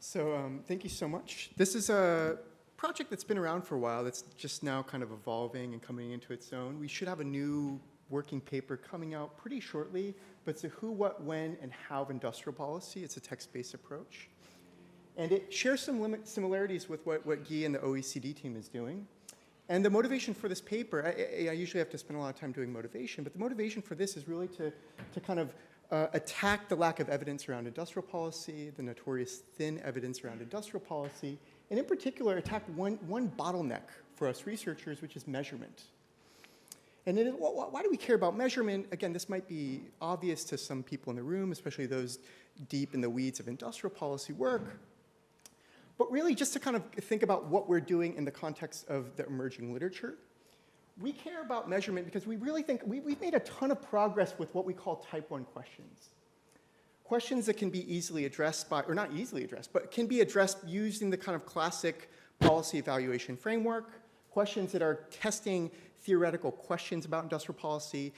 Thank you so much. This is a project that's been around for a while that's just now kind of evolving and coming into its own. We should have a new working paper coming out pretty shortly, but it's a who, what, when, and how of industrial policy. It's a text-based approach. And it shares some similarities with what Guy and the OECD team is doing. And the motivation for this paper, I usually have to spend a lot of time doing motivation, but the motivation for this is really to kind of attack the lack of evidence around industrial policy, the notorious thin evidence around industrial policy, and in particular attack one bottleneck for us researchers, which is measurement. And why do we care about measurement? Again, this might be obvious to some people in the room, especially those deep in the weeds of industrial policy work. But really, just to kind of think about what we're doing in the context of the emerging literature, we care about measurement because we really think we've made a ton of progress with what we call type 1 questions. Questions that can be easily addressed by, or not easily addressed, but can be addressed using the kind of classic policy evaluation framework, questions that are testing theoretical questions about industrial policy,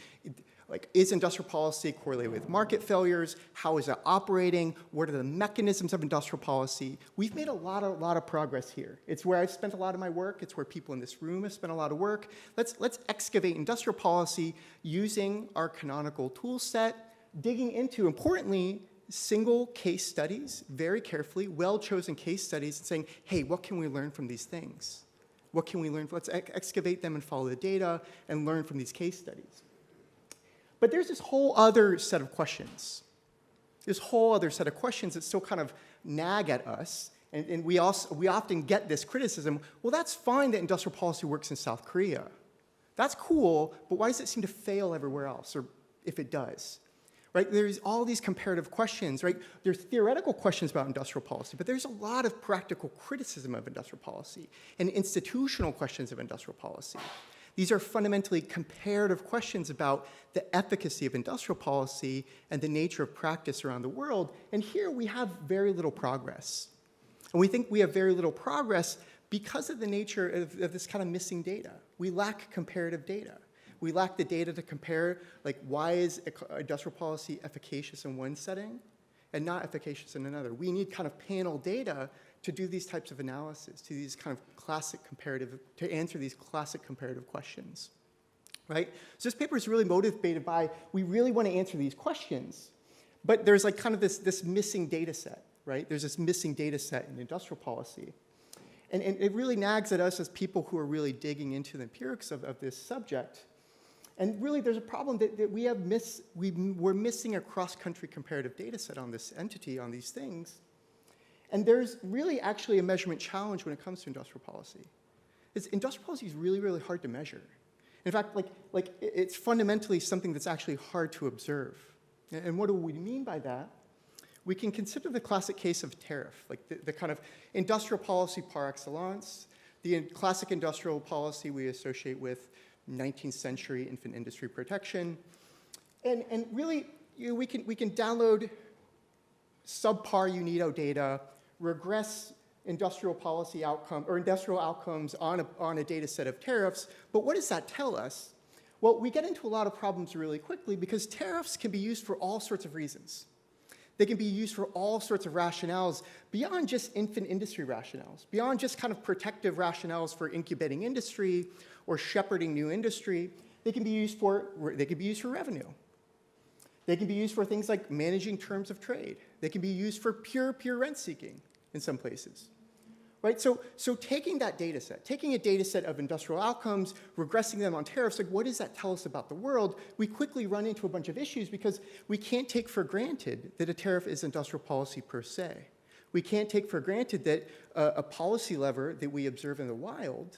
like is industrial policy correlated with market failures? How is it operating? What are the mechanisms of industrial policy? We've made a lot of progress here. It's where I've spent a lot of my work. It's where people in this room have spent a lot of work. Let's excavate industrial policy using our canonical tool set, digging into, importantly, single case studies, very carefully, well-chosen case studies, and saying, hey, what can we learn from these things? What can we learn? Let's excavate them and follow the data and learn from these case studies. But there's this whole other set of questions. This whole other set of questions that still kind of nag at us. And we often get this criticism, well, that's fine that industrial policy works in South Korea. That's cool, but why does it seem to fail everywhere else, or if it does? Right? There's all these comparative questions, right? There's theoretical questions about industrial policy, but there's a lot of practical criticism of industrial policy and institutional questions of industrial policy. These are fundamentally comparative questions about the efficacy of industrial policy and the nature of practice around the world. And here we have very little progress. And we think we have very little progress because of the nature of this kind of missing data. We lack comparative data. We lack the data to compare, like, why is industrial policy efficacious in one setting and not efficacious in another? We need kind of panel data to do these types of analysis, to these kind of to answer these classic comparative questions, right? So this paper is really motivated by, we really want to answer these questions, but there's like kind of this missing data set, right? There's this missing data set in industrial policy. And it really nags at us as people who are really digging into the empirics of this subject. And really, there's a problem that we're missing a cross-country comparative data set on this entity, on these things. And there's really actually a measurement challenge when it comes to industrial policy. Industrial policy is really, really hard to measure. In fact, it's fundamentally something that's actually hard to observe. And what do we mean by that? We can consider the classic case of tariff, like the kind of industrial policy par excellence, the classic industrial policy we associate with 19th century infant industry protection. And really, we can download subpar UNIDO data, regress industrial policy outcome or industrial outcomes on a data set of tariffs. But what does that tell us? Well, we get into a lot of problems really quickly because tariffs can be used for all sorts of reasons. They can be used for all sorts of rationales beyond just infant industry rationales, beyond just kind of protective rationales for incubating industry or shepherding new industry. They can be used for revenue. They can be used for things like managing terms of trade. They can be used for pure rent seeking in some places, right? So taking that data set, taking a data set of industrial outcomes, regressing them on tariffs, like what does that tell us about the world? We quickly run into a bunch of issues because we can't take for granted that a tariff is industrial policy per se. We can't take for granted that a policy lever that we observe in the wild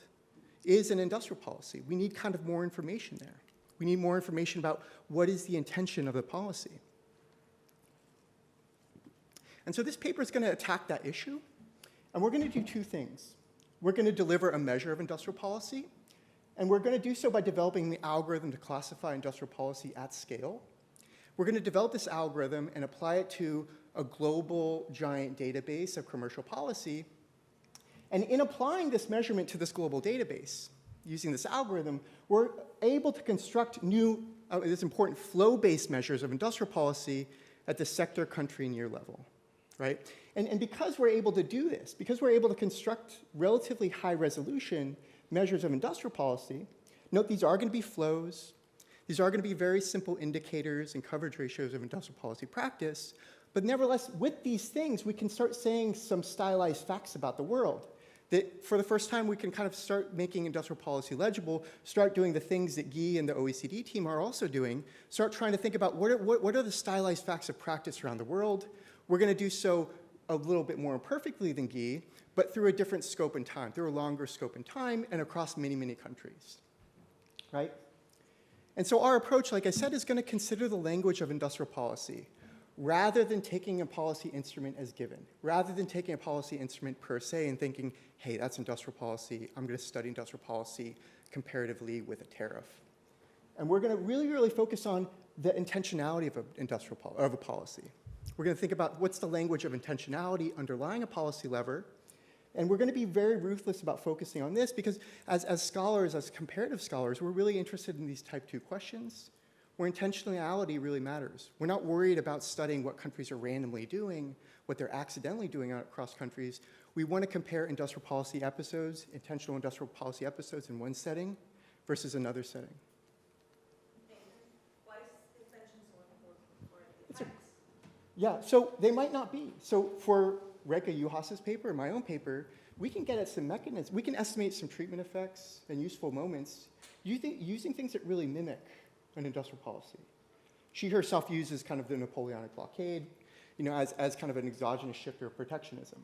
is an industrial policy. We need kind of more information there. We need more information about what is the intention of the policy. And so this paper is going to attack that issue, and we're going to do two things. We're going to deliver a measure of industrial policy, and we're going to do so by developing the algorithm to classify industrial policy at scale. We're going to develop this algorithm and apply it to a global giant database of commercial policy. And in applying this measurement to this global database, using this algorithm, we're able to construct new, this important flow-based measures of industrial policy at the sector, country, and year level. right? And because we're able to do this, because we're able to construct relatively high resolution measures of industrial policy, note these are going to be flows. These are going to be very simple indicators and coverage ratios of industrial policy practice. But nevertheless, with these things, we can start saying some stylized facts about the world. That for the first time, we can kind of start making industrial policy legible, start doing the things that Guy and the OECD team are also doing, start trying to think about what are the stylized facts of practice around the world. We're going to do so a little bit more imperfectly than Guy, but through a different scope and time, through a longer scope and time, and across many, many countries, right? And so our approach, like I said, is going to consider the language of industrial policy rather than taking a policy instrument as given, rather than taking a policy instrument per se and thinking, hey, that's industrial policy, I'm going to study industrial policy comparatively with a tariff. And we're going to really, really focus on the intentionality of a policy. We're going to think about what's the language of intentionality underlying a policy lever. And we're going to be very ruthless about focusing on this because as scholars, as comparative scholars, we're really interested in these type 2 questions where intentionality really matters. We're not worried about studying what countries are randomly doing, what they're accidentally doing across countries. We want to compare industrial policy episodes, intentional industrial policy episodes in one setting versus another setting. Why is intention so important for the effects? Yeah, so they might not be. So for Rekha Juhas's paper and my own paper, we can get at some mechanisms. We can estimate some treatment effects and useful moments using things that really mimic an industrial policy. She herself uses kind of the Napoleonic blockade, as kind of an exogenous shifter of protectionism.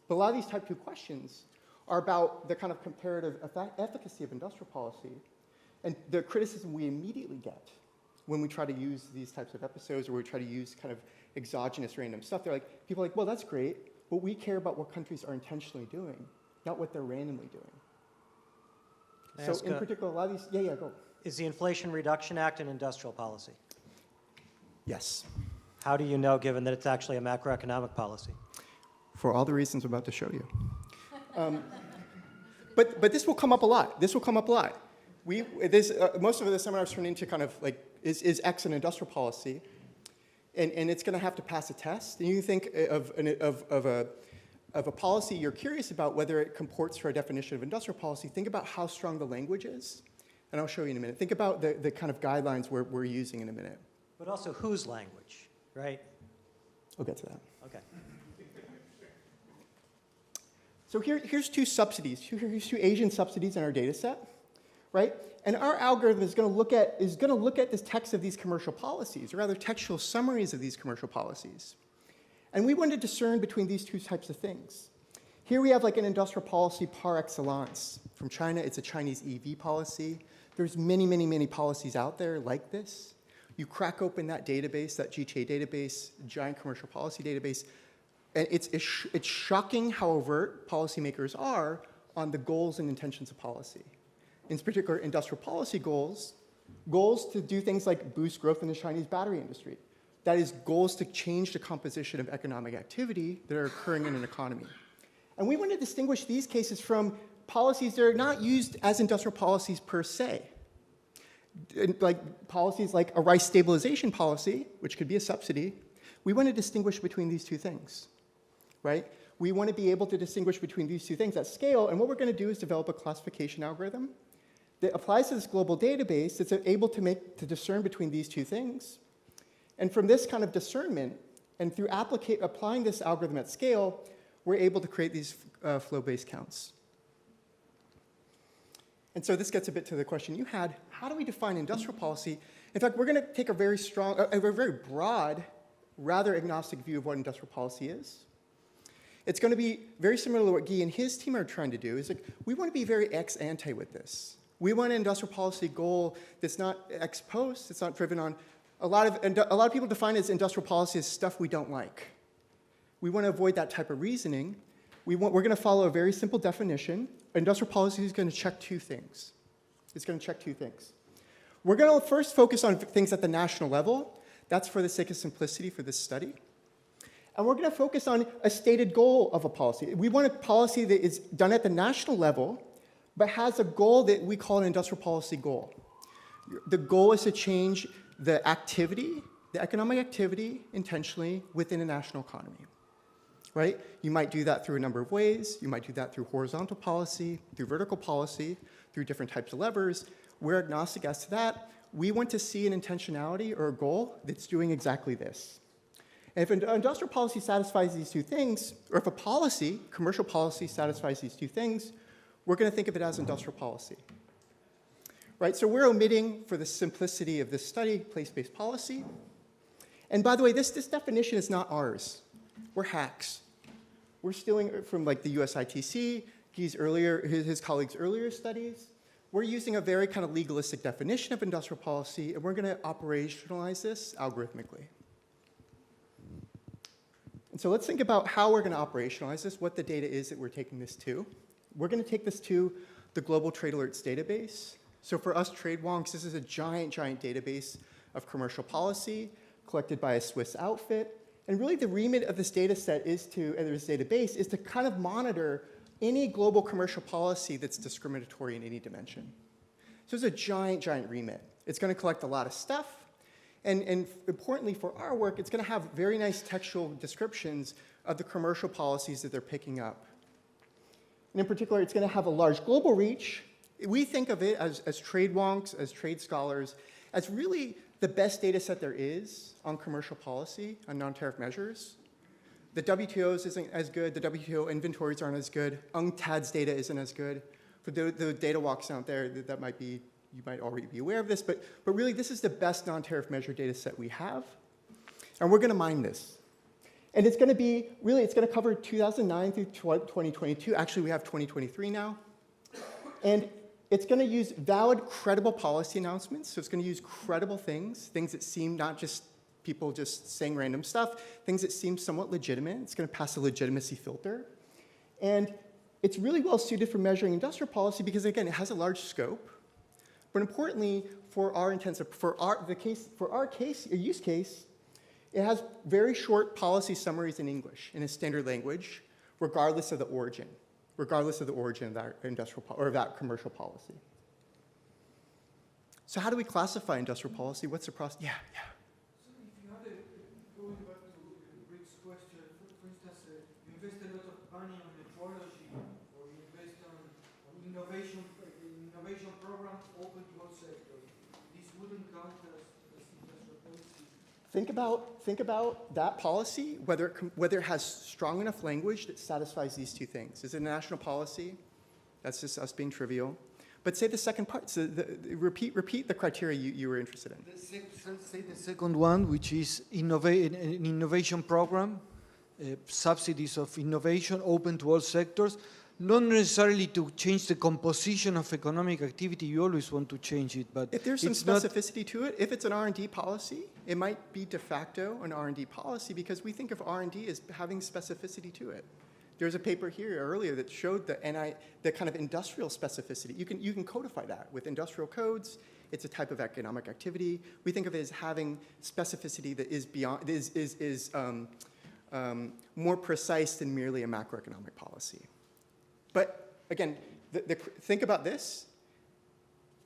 But a lot of these type 2 questions are about the kind of comparative efficacy of industrial policy and the criticism we immediately get when we try to use these types of episodes or we try to use kind of exogenous random stuff. People are like, well, that's great, but we care about what countries are intentionally doing, not what they're randomly doing. So in particular, a lot of these, go. Is the Inflation Reduction Act an industrial policy? Yes. How do you know, given that it's actually a macroeconomic policy? For all the reasons I'm about to show you. But this will come up a lot. This will come up a lot. Most of the seminars turn into kind of like, is X an industrial policy? And it's going to have to pass a test. And you think of a policy you're curious about, whether it comports to our definition of industrial policy. Think about how strong the language is. And I'll show you in a minute. Think about the kind of guidelines we're using in a minute. But also whose language, right? We'll get to that. Okay. So here's 2 subsidies. Here's 2 Asian subsidies in our data set, right? And our algorithm is going to look at this text of these commercial policies, or rather textual summaries of these commercial policies. And we want to discern between these 2 types of things. Here we have like an industrial policy par excellence. From China, it's a Chinese EV policy. There's many, many, many policies out there like this. You crack open that database, that GTA database, giant commercial policy database, and it's shocking how overt policymakers are on the goals and intentions of policy. In particular, industrial policy goals to do things like boost growth in the Chinese battery industry. That is, goals to change the composition of economic activity that are occurring in an economy. And we want to distinguish these cases from policies that are not used as industrial policies per se. Like policies like a rice stabilization policy, which could be a subsidy. We want to distinguish between these 2 things, right? We want to be able to distinguish between these 2 things at scale, and what we're going to do is develop a classification algorithm that applies to this global database that's able to discern between these 2 things. And from this kind of discernment, and through applying this algorithm at scale, we're able to create these flow-based counts. And so this gets a bit to the question you had, how do we define industrial policy? In fact, we're going to take a very broad, rather agnostic view of what industrial policy is. It's going to be very similar to what Guy and his team are trying to do. Is like, we want to be very ex-ante with this. We want an industrial policy goal that's not ex post, it's not driven on, a lot of people define as industrial policy as stuff we don't like. We want to avoid that type of reasoning. We're going to follow a very simple definition. Industrial policy is going to check 2 things. It's going to check 2 things. We're going to first focus on things at the national level. That's for the sake of simplicity for this study. And we're going to focus on a stated goal of a policy. We want a policy that is done at the national level, but has a goal that we call an industrial policy goal. The goal is to change the activity, the economic activity, intentionally within a national economy. right? You might do that through a number of ways. You might do that through horizontal policy, through vertical policy, through different types of levers. We're agnostic as to that. We want to see an intentionality or a goal that's doing exactly this. And if an industrial policy satisfies these two things, or if a policy, commercial policy, satisfies these two things, we're going to think of it as industrial policy. Right? So we're omitting, for the simplicity of this study, place-based policy. And by the way, this definition is not ours. We're hacks. We're stealing from like the USITC, his colleagues' earlier studies. We're using a very kind of legalistic definition of industrial policy, and we're going to operationalize this algorithmically. And so let's think about how we're going to operationalize this, what the data is that we're taking this to. We're going to take this to the Global Trade Alerts database. So for us trade wonks, this is a giant, giant database of commercial policy collected by a Swiss outfit. And really the remit of this data set is to, and this database, is to kind of monitor any global commercial policy that's discriminatory in any dimension. So it's a giant, giant remit. It's going to collect a lot of stuff. And importantly for our work, it's going to have very nice textual descriptions of the commercial policies that they're picking up. And in particular, it's going to have a large global reach. We think of it as trade wonks, as trade scholars, as really the best data set there is on commercial policy, on non-tariff measures. The WTO's isn't as good. The WTO inventories aren't as good. UNCTAD's data isn't as good. For the data walks out there, that might be, you might already be aware of this, but really this is the best non-tariff measure data set we have. And we're going to mine this. And it's going to be, really, it's going to cover 2009 through 2022. Actually, we have 2023 now. And it's going to use valid, credible policy announcements. So it's going to use credible things that seem not just people just saying random stuff, things that seem somewhat legitimate. It's going to pass a legitimacy filter. And it's really well suited for measuring industrial policy because, again, it has a large scope. But importantly, for our use case, it has very short policy summaries in English, in a standard language, regardless of the origin of that industrial or of that commercial policy. So how do we classify industrial policy? What's the process? Yeah. So if you had going back to Rick's question, for instance, you invest a lot of money on metrology, or you invest on innovation programs open to all sectors. This wouldn't count as industrial policy. Think about that policy, whether it has strong enough language that satisfies these two things. Is it a national policy? That's just us being trivial. But say the second part. So repeat the criteria you were interested in. Say the second one, which is an innovation program, subsidies of innovation open to all sectors. Not necessarily to change the composition of economic activity. You always want to change it, but if there's some specificity to it, if it's an R&D policy, it might be de facto an R&D policy because we think of R&D as having specificity to it. There's a paper here earlier that showed the kind of industrial specificity. You can codify that with industrial codes. It's a type of economic activity. We think of it as having specificity that is beyond more precise than merely a macroeconomic policy. But again, think about this.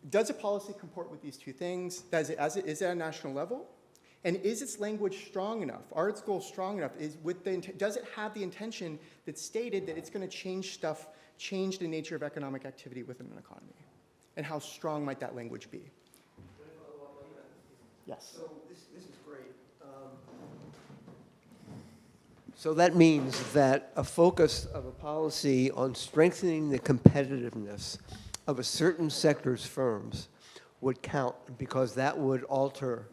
Does a policy comport with these two things? Is it at a national level? And is its language strong enough? Are its goals strong enough? Does it have the intention that's stated that it's going to change stuff, change the nature of economic activity within an economy? And how strong might that language be? Can I follow up on that? Yes. So this is great. So that means that a focus of a policy on strengthening the competitiveness of a certain sector's firms would count because that would alter,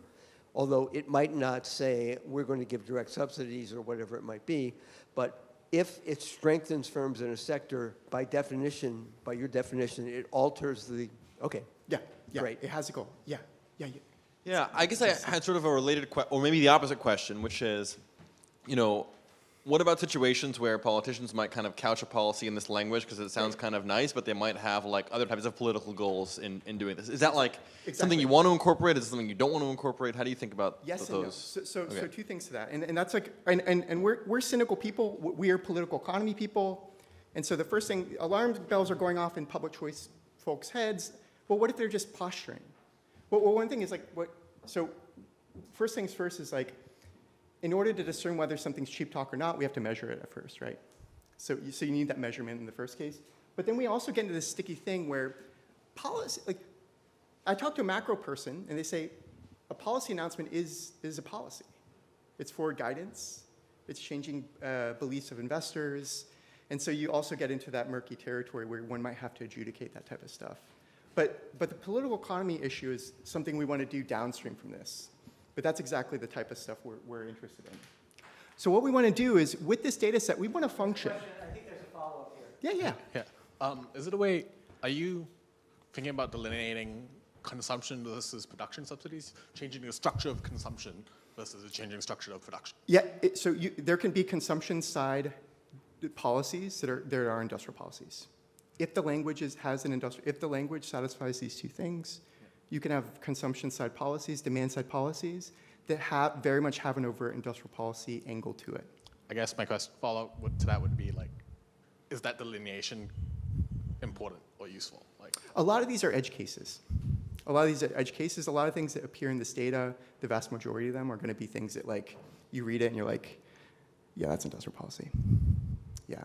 although it might not say we're going to give direct subsidies or whatever it might be, but if it strengthens firms in a sector, by definition, by your definition, it alters the, okay. Yeah, Great. It has a goal. Yeah. Yeah, I guess I had sort of a related question, or maybe the opposite question, which is, what about situations where politicians might kind of couch a policy in this language because it sounds kind of nice, but they might have like other types of political goals in doing this? Is that like something you want to incorporate? Is it something you don't want to incorporate? How do you think about yes those? And no. So two things to that, and that's like, and we're cynical people. We are political economy people, and so the first thing, alarm bells are going off in public choice folks' heads. Well, what if they're just posturing? Well, one thing is like so. First things first is like, in order to discern whether something's cheap talk or not, we have to measure it at first, right? So you need that measurement in the first case. But then we also get into this sticky thing where policy, like, I talk to a macro person, and they say, a policy announcement is a policy. It's forward guidance. It's changing beliefs of investors. And so you also get into that murky territory where one might have to adjudicate that type of stuff. But the political economy issue is something we want to do downstream from this. But that's exactly the type of stuff we're interested in. So what we want to do is, with this data set, we want to function. I think there's a follow-up here. Yeah. Yeah. Is it a way, are you thinking about delineating consumption versus production subsidies, changing the structure of consumption versus the changing structure of production? Yeah, there can be consumption side policies that are industrial policies. If the language if the language satisfies these two things, you can have consumption side policies, demand side policies that very much have an overt industrial policy angle to it. I guess my follow-up to that would be like, is that delineation important or useful? Like, a lot of these are edge cases. A lot of things that appear in this data, the vast majority of them are going to be things that, like, you read it and you're like, yeah, that's industrial policy. Yeah.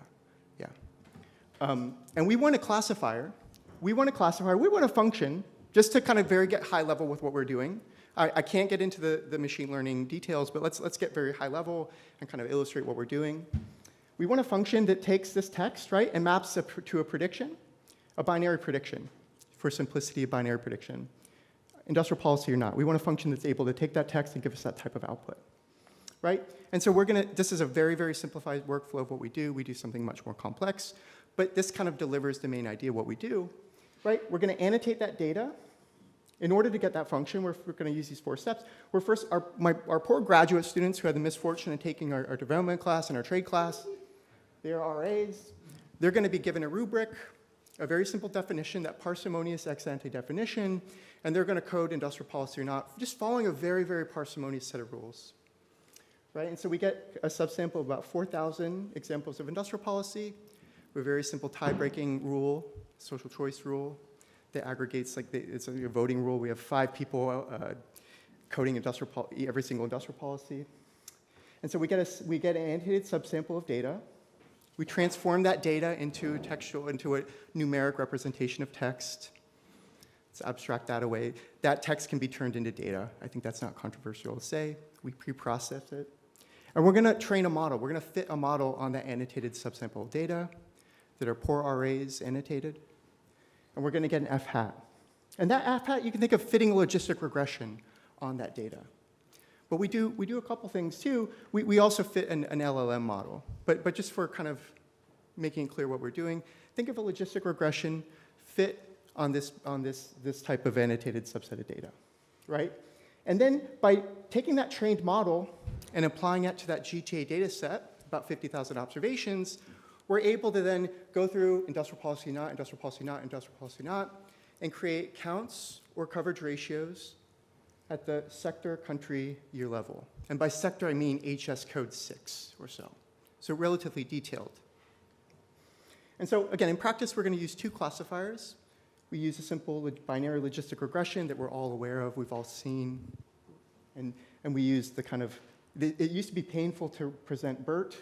And we want a classifier. We want a function, just to kind of get high level with what we're doing. I can't get into the machine learning details, but let's get very high level and kind of illustrate what we're doing. We want a function that takes this text, right, and maps to a prediction, a binary prediction, for simplicity, a binary prediction. Industrial policy or not, we want a function that's able to take that text and give us that type of output, right? And so this is a very, very simplified workflow of what we do. We do something much more complex, but this kind of delivers the main idea of what we do, right? We're going to annotate that data. In order to get that function, we're going to use these 4 steps. Our poor graduate students who had the misfortune of taking our development class and our trade class, they're RAs. They're going to be given a rubric, a very simple definition, that parsimonious ex ante definition, and they're going to code industrial policy or not, just following a very, very parsimonious set of rules. Right? And so we get a subsample of about 4,000 examples of industrial policy with a very simple tie-breaking rule, social choice rule, that aggregates, like, it's a voting rule. We have 5 people coding every single industrial policy. And so we get an annotated subsample of data. We transform that data into a numeric representation of text. Let's abstract that away. That text can be turned into data. I think that's not controversial to say. We pre-process it. And we're going to train a model. We're going to fit a model on that annotated subsample of data that are poor RAs annotated. And we're going to get an F-hat. And that F-hat, you can think of fitting a logistic regression on that data. But we do a couple things too. We also fit an LLM model. But just for kind of making it clear what we're doing, think of a logistic regression fit on this type of annotated subset of data, right? And then by taking that trained model and applying it to that GTA data set, about 50,000 observations, we're able to then go through industrial policy not, industrial policy not, industrial policy not, and create counts or coverage ratios at the sector, country, year level. And by sector, I mean HS code 6 or so. So relatively detailed. And so again, in practice, we're going to use 2 classifiers. We use a simple binary logistic regression that we're all aware of, we've all seen. And we use the kind of, it used to be painful to present BERT,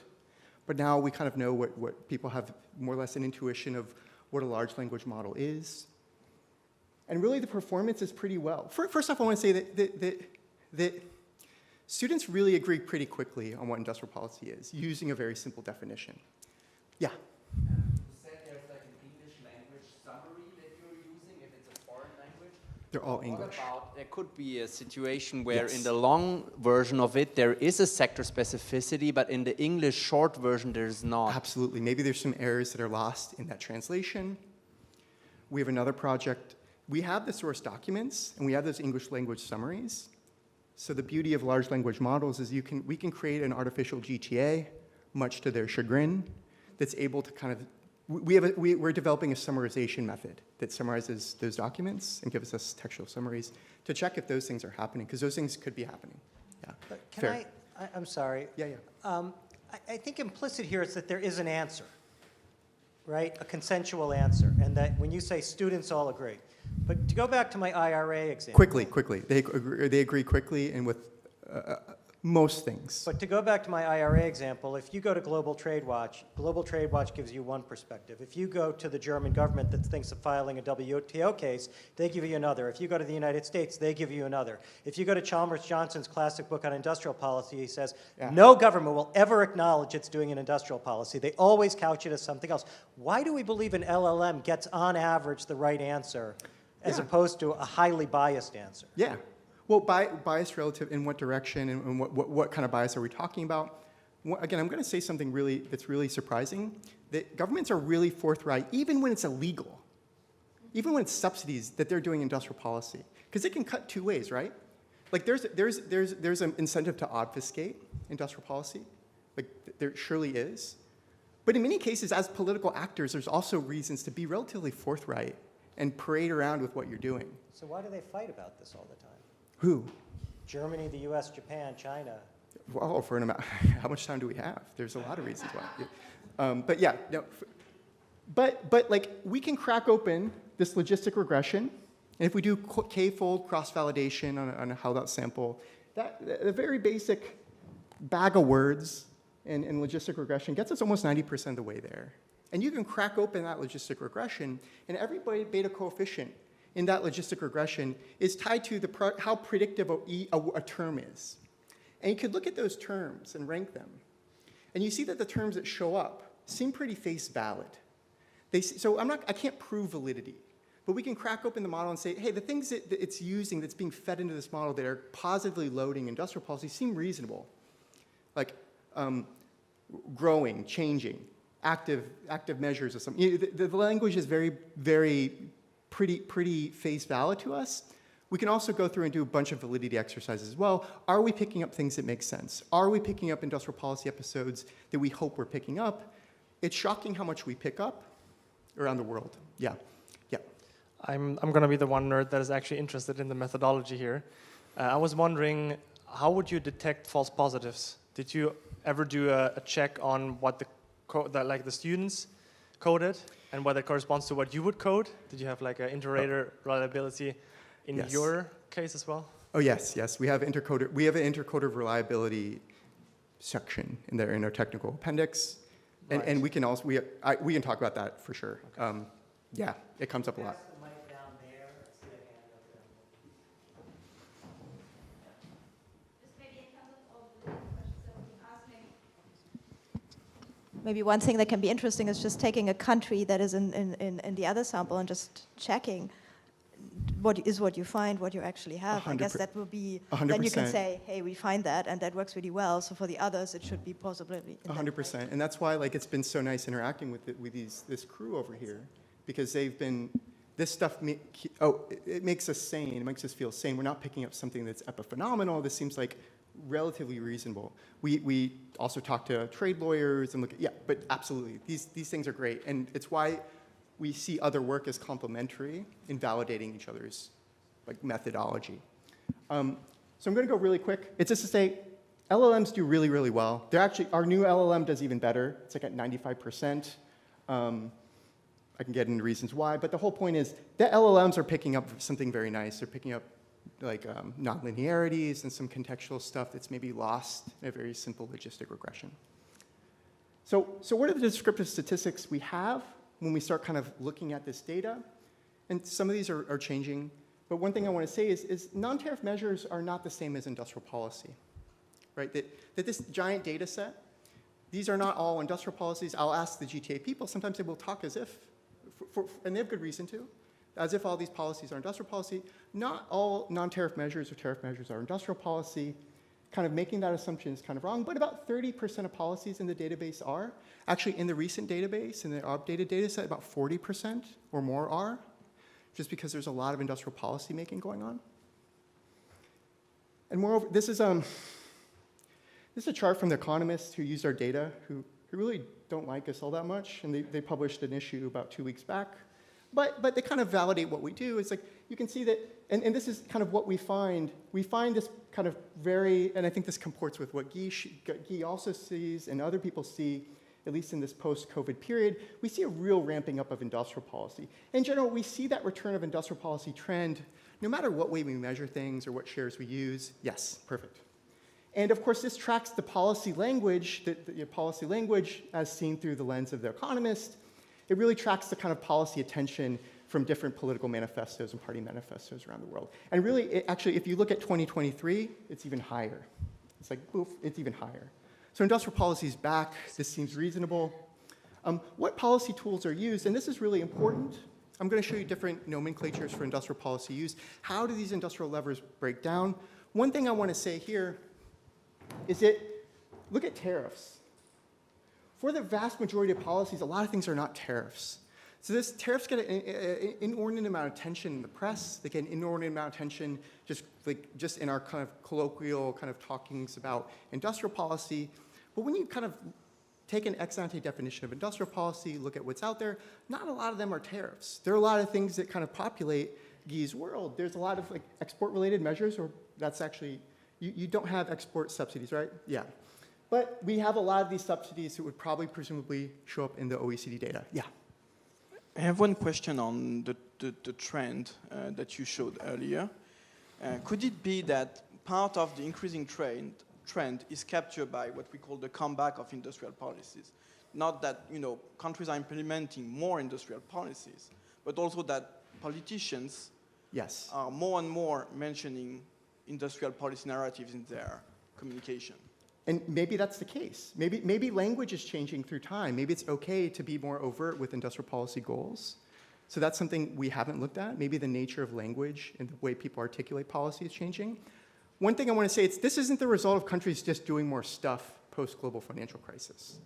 but now we kind of know what people have more or less an intuition of what a large language model is. And really the performance is pretty well. First off, I want to say that students really agree pretty quickly on what industrial policy is, using a very simple definition. Yeah? You said there's like an English language summary that you're using if it's a foreign language. They're all English. What about, there could be a situation where Yes. in the long version of it, there is a sector specificity, but in the English short version, there's not. Absolutely. Maybe there's some errors that are lost in that translation. We have another project. We have the source documents, and we have those English language summaries. So the beauty of large language models is we can create an artificial GTA, much to their chagrin, that's able to kind of, we're developing a summarization method that summarizes those documents and gives us textual summaries to check if those things are happening, because those things could be happening. Yeah. But Fair. I'm sorry. Yeah. I think implicit here is that there is an answer, right? A consensual answer, and that when you say students all agree. But to go back to my IRA example. Quickly. They agree quickly, and with most things. But to go back to my IRA example, if you go to Global Trade Watch gives you one perspective. If you go to the German government that thinks of filing a WTO case, they give you another. If you go to the United States, they give you another. If you go to Chalmers Johnson's classic book on industrial policy, he says, no government will ever acknowledge it's doing an industrial policy. They always couch it as something else. Why do we believe an LLM gets, on average, the right answer as opposed to a highly biased answer? Yeah. Well, bias relative in what direction and what kind of bias are we talking about? Again, I'm going to say something that's really surprising, that governments are really forthright, even when it's illegal, even when it's subsidies, that they're doing industrial policy. Because it can cut two ways, right? Like there's an incentive to obfuscate industrial policy. Like there surely is. But in many cases, as political actors, there's also reasons to be relatively forthright and parade around with what you're doing. So why do they fight about this all the time? Who? Germany, the US, Japan, China. Well, for an amount, how much time do we have? There's a lot of reasons why. But yeah, no, but like we can crack open this logistic regression, and if we do k-fold cross-validation on a held-out sample, the very basic bag of words in logistic regression gets us almost 90% of the way there. And you can crack open that logistic regression, and every beta coefficient in that logistic regression is tied to how predictive a term is. And you could look at those terms and rank them. And you see that the terms that show up seem pretty face valid. So I can't prove validity. But we can crack open the model and say, hey, the things that it's using that's being fed into this model that are positively loading industrial policy seem reasonable. Like growing, changing, active measures or something. The language is very, very pretty face valid to us. We can also go through and do a bunch of validity exercises as well. Are we picking up things that make sense? Are we picking up industrial policy episodes that we hope we're picking up? It's shocking how much we pick up around the world. Yeah. I'm going to be the one nerd that is actually interested in the methodology here. I was wondering, how would you detect false positives? Did you ever do a check on what the students coded and whether it corresponds to what you would code? Did you have like an inter-rater reliability in your case as well? Oh yes. We have intercoder. We have an intercoder reliability section in our technical appendix, and we can also we can talk about that for sure. Okay. Yeah, it comes up a lot. Maybe one thing that can be interesting is just taking a country that is in the other sample and just checking what you find, what you actually have. I guess that will be, 100%. Then you can say, hey, we find that, and that works really well. So for the others, it should be possibly 100%. And that's why it's been so nice interacting with this crew over here, because they've been, this stuff, it makes us sane. It makes us feel sane. We're not picking up something that's epiphenomenal. This seems like relatively reasonable. We also talk to trade lawyers and look at, but absolutely, these things are great. And it's why we see other work as complementary in validating each other's methodology. So I'm going to go really quick. It's just to say, LLMs do really, really well. They're actually, our new LLM does even better. It's like at 95%. I can get into reasons why, but the whole point is that LLMs are picking up something very nice. They're picking up nonlinearities and some contextual stuff that's maybe lost in a very simple logistic regression. So what are the descriptive statistics we have when we start kind of looking at this data? And some of these are changing. But one thing I want to say is non-tariff measures are not the same as industrial policy, right? That this giant data set, these are not all industrial policies. I'll ask the GTA people. Sometimes they will talk as if, and they have good reason to, as if all these policies are industrial policy. Not all non-tariff measures or tariff measures are industrial policy. Kind of making that assumption is kind of wrong, but about 30% of policies in the database are. Actually, in the recent database, in the updated data set, about 40% or more are, just because there's a lot of industrial policy making going on. And moreover, this is a chart from the economists who used our data, who really don't like us all that much, and they published an issue about 2 weeks back. But they kind of validate what we do. It's like, you can see that, and this is kind of what we find. We find this kind of and I think this comports with what Guy also sees and other people see, at least in this post-COVID period. We see a real ramping up of industrial policy. In general, we see that return of industrial policy trend no matter what way we measure things or what shares we use. Yes, perfect. And of course, this tracks the policy language, the policy language as seen through the lens of the economist. It really tracks the kind of policy attention from different political manifestos and party manifestos around the world. And really, actually, if you look at 2023, it's even higher. It's like, oof, it's even higher. So industrial policy is back. This seems reasonable. What policy tools are used? And this is really important. I'm going to show you different nomenclatures for industrial policy use. How do these industrial levers break down? One thing I want to say here is that, look at tariffs. For the vast majority of policies, a lot of things are not tariffs. So tariffs get an inordinate amount of attention in the press. They get an inordinate amount of attention just in our kind of colloquial kind of talkings about industrial policy. But when you kind of take an ex-ante definition of industrial policy, look at what's out there, not a lot of them are tariffs. There are a lot of things that kind of populate Guy's world. There's a lot of like export-related measures, or that's actually, you don't have export subsidies, right? Yeah. But we have a lot of these subsidies that would probably presumably show up in the OECD data. Yeah. I have one question on the trend that you showed earlier. Could it be that part of the increasing trend is captured by what we call the comeback of industrial policies? Not that countries are implementing more industrial policies, but also that politicians are more and more mentioning industrial policy narratives in their communication. And maybe that's the case. Maybe language is changing through time. Maybe it's okay to be more overt with industrial policy goals. So that's something we haven't looked at. Maybe the nature of language and the way people articulate policy is changing. One thing I want to say is this isn't the result of countries just doing more stuff post-global financial crisis.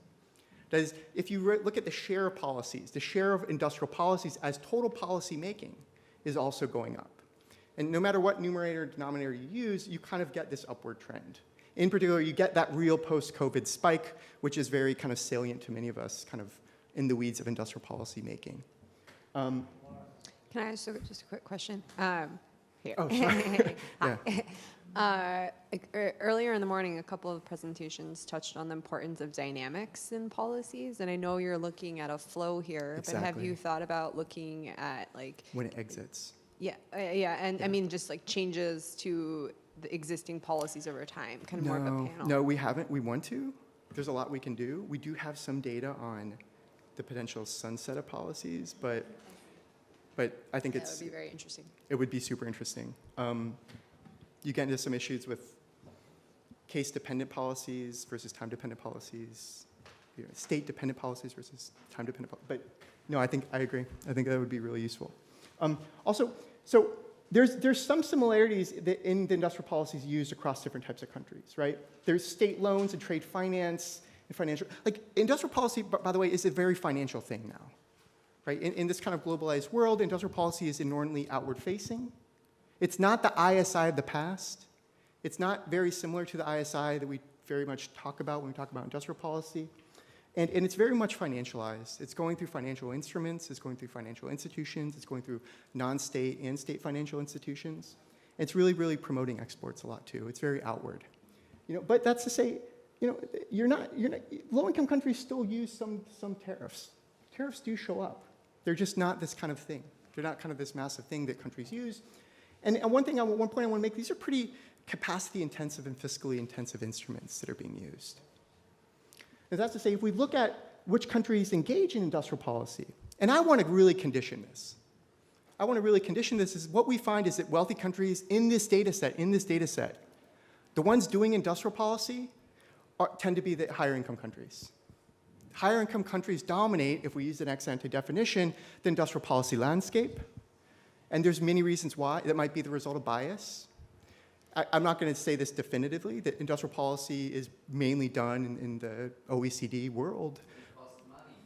That is, if you look at the share of policies, the share of industrial policies as total policy making is also going up. And no matter what numerator or denominator you use, you kind of get this upward trend. In particular, you get that real post-COVID spike, which is very kind of salient to many of us, kind of in the weeds of industrial policy making. Can I ask just a quick question? Here. Oh, sorry. Yeah. Earlier in the morning, a couple of presentations touched on the importance of dynamics in policies, and I know you're looking at a flow here, Exactly. but have you thought about looking at like When it exits. Yeah, I mean just like changes to the existing policies over time, kind of more of a panel. No, we haven't. We want to. There's a lot we can do. We do have some data on the potential sunset of policies, but I think that would be very interesting. It would be super interesting. You get into some issues with case-dependent policies versus time-dependent policies, state-dependent policies versus time-dependent policies. But no, I agree. I think that would be really useful. Also, so there's some similarities in the industrial policies used across different types of countries, right? There's state loans and trade finance and financial. Like industrial policy, by the way, is a very financial thing now, right? In this kind of globalized world, industrial policy is inordinately outward-facing. It's not the ISI of the past. It's not very similar to the ISI that we very much talk about when we talk about industrial policy. And it's very much financialized. It's going through financial instruments. It's going through financial institutions. It's going through non-state and state financial institutions. It's really, really promoting exports a lot too. It's very outward. But that's to say, low-income countries still use some tariffs. Tariffs do show up. They're just not this kind of thing. They're not kind of this massive thing that countries use. And one point I want to make, these are pretty capacity-intensive and fiscally intensive instruments that are being used. And that's to say, if we look at which countries engage in industrial policy, and I want to really condition this. Is what we find is that wealthy countries in this data set, the ones doing industrial policy tend to be the higher income countries. Higher income countries dominate, if we use an ex-ante definition, the industrial policy landscape. And there's many reasons why. That might be the result of bias. I'm not going to say this definitively, that industrial policy is mainly done in the OECD world. It costs money.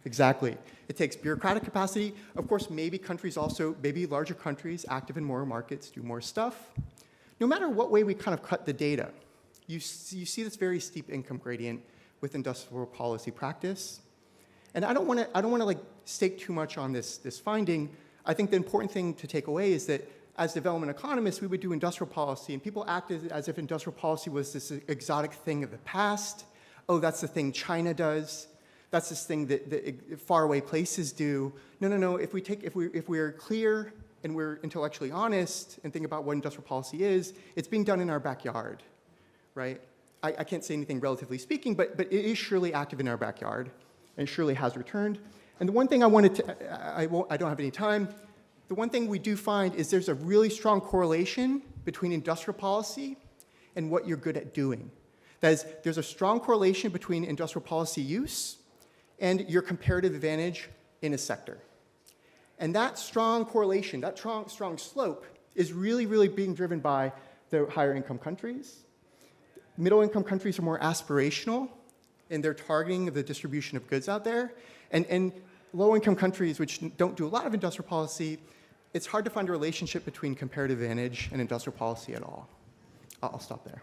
Exactly. It takes bureaucratic capacity. Of course, maybe larger countries active in more markets do more stuff. No matter what way we kind of cut the data, you see this very steep income gradient with industrial policy practice. And I don't want to like stake too much on this finding. I think the important thing to take away is that as development economists, we would do industrial policy, and people acted as if industrial policy was this exotic thing of the past. Oh, that's the thing China does. That's this thing that faraway places do. No. If we are clear and we're intellectually honest and think about what industrial policy is, it's being done in our backyard. right? I can't say anything relatively speaking, but it is surely active in our backyard, and surely has returned. And the one thing I wanted to, I don't have any time, the one thing we do find is there's a really strong correlation between industrial policy and what you're good at doing. That is, there's a strong correlation between industrial policy use and your comparative advantage in a sector. And that strong correlation, that strong slope, is really, really being driven by the higher income countries. Middle income countries are more aspirational in their targeting of the distribution of goods out there. And low income countries, which don't do a lot of industrial policy, it's hard to find a relationship between comparative advantage and industrial policy at all. I'll stop there.